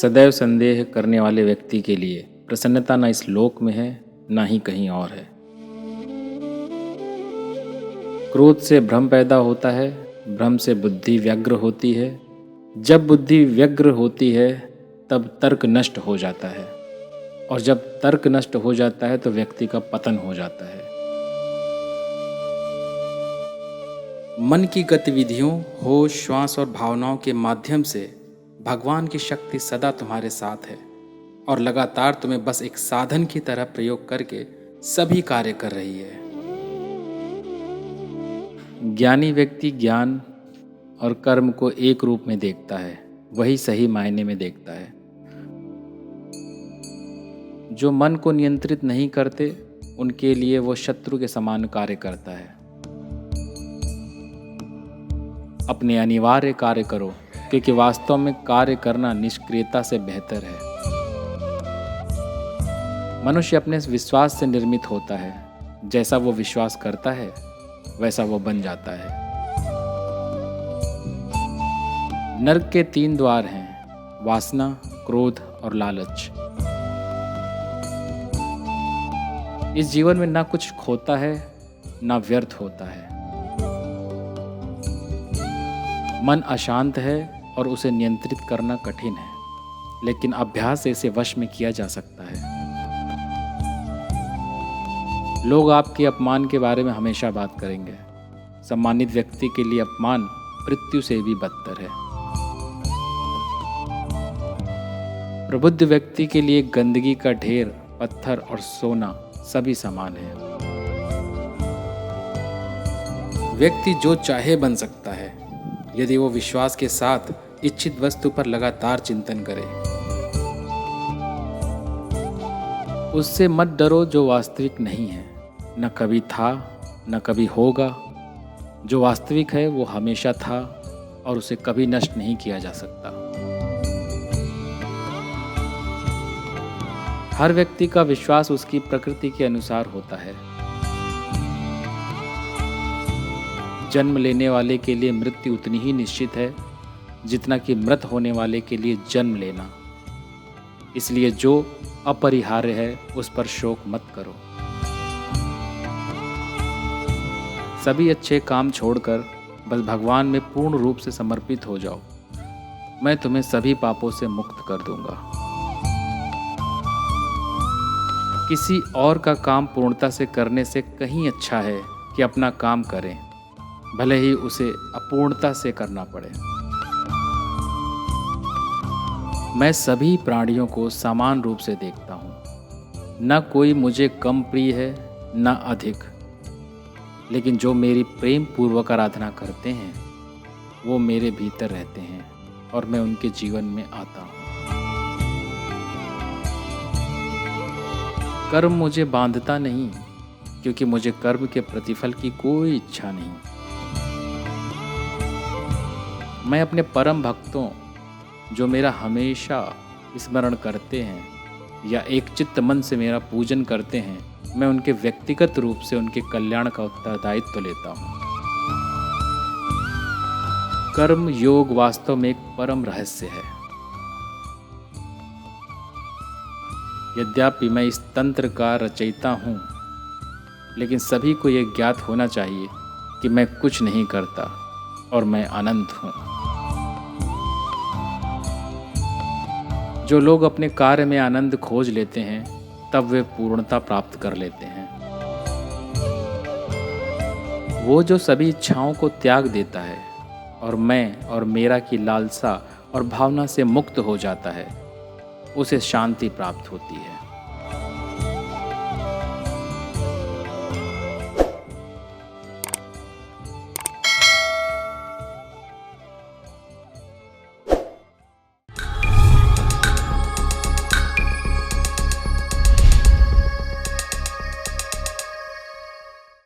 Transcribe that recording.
सदैव संदेह करने वाले व्यक्ति के लिए प्रसन्नता न इस लोक में है न ही कहीं और है। क्रोध से भ्रम पैदा होता है, भ्रम से बुद्धि व्यग्र होती है, जब बुद्धि व्यग्र होती है तब तर्क नष्ट हो जाता है, और जब तर्क नष्ट हो जाता है तो व्यक्ति का पतन हो जाता है। मन की गतिविधियों, होश, श्वास और भावनाओं के माध्यम से भगवान की शक्ति सदा तुम्हारे साथ है और लगातार तुम्हें बस एक साधन की तरह प्रयोग करके सभी कार्य कर रही है। ज्ञानी व्यक्ति ज्ञान और कर्म को एक रूप में देखता है, वही सही मायने में देखता है। जो मन को नियंत्रित नहीं करते उनके लिए वो शत्रु के समान कार्य करता है। अपने अनिवार्य कार्य करो, क्योंकि वास्तव में कार्य करना निष्क्रियता से बेहतर है। मनुष्य अपने विश्वास से निर्मित होता है, जैसा वो विश्वास करता है वैसा वो बन जाता है। नरक के 3 द्वार हैं, वासना, क्रोध और लालच। इस जीवन में ना कुछ खोता है ना व्यर्थ होता है। मन अशांत है और उसे नियंत्रित करना कठिन है, लेकिन अभ्यास से इसे वश में किया जा सकता है। लोग आपके अपमान के बारे में हमेशा बात करेंगे। सम्मानित व्यक्ति के लिए अपमान मृत्यु से भी बदतर है। प्रबुद्ध व्यक्ति के लिए गंदगी का ढेर, पत्थर और सोना सभी समान है। व्यक्ति जो चाहे बन सकता है यदि वो विश्वास के साथ इच्छित वस्तु पर लगातार चिंतन करे। उससे मत डरो जो वास्तविक नहीं है, न कभी था न कभी होगा। जो वास्तविक है वो हमेशा था और उसे कभी नष्ट नहीं किया जा सकता। हर व्यक्ति का विश्वास उसकी प्रकृति के अनुसार होता है। जन्म लेने वाले के लिए मृत्यु उतनी ही निश्चित है जितना कि मृत होने वाले के लिए जन्म लेना। इसलिए जो अपरिहार्य है उस पर शोक मत करो। सभी अच्छे काम छोड़कर बस भगवान में पूर्ण रूप से समर्पित हो जाओ। मैं तुम्हें सभी पापों से मुक्त कर दूंगा। किसी और का काम पूर्णता से करने से कहीं अच्छा है कि अपना काम करें, भले ही उसे अपूर्णता से करना पड़े। मैं सभी प्राणियों को समान रूप से देखता हूँ। न कोई मुझे कम प्रिय है न अधिक, लेकिन जो मेरी प्रेम पूर्वक आराधना करते हैं वो मेरे भीतर रहते हैं और मैं उनके जीवन में आता हूँ। कर्म मुझे बांधता नहीं, क्योंकि मुझे कर्म के प्रतिफल की कोई इच्छा नहीं। मैं अपने परम भक्तों जो मेरा हमेशा स्मरण करते हैं या एक चित्त मन से मेरा पूजन करते हैं, मैं उनके व्यक्तिगत रूप से उनके कल्याण का उत्तरदायित्व लेता हूँ। कर्म योग वास्तव में एक परम रहस्य है। यद्यपि मैं इस तंत्र का रचयिता हूँ, लेकिन सभी को यह ज्ञात होना चाहिए कि मैं कुछ नहीं करता और मैं अनंत हूँ। जो लोग अपने कार्य में आनंद खोज लेते हैं तब वे पूर्णता प्राप्त कर लेते हैं। वो जो सभी इच्छाओं को त्याग देता है और मैं और मेरा की लालसा और भावना से मुक्त हो जाता है, उसे शांति प्राप्त होती है।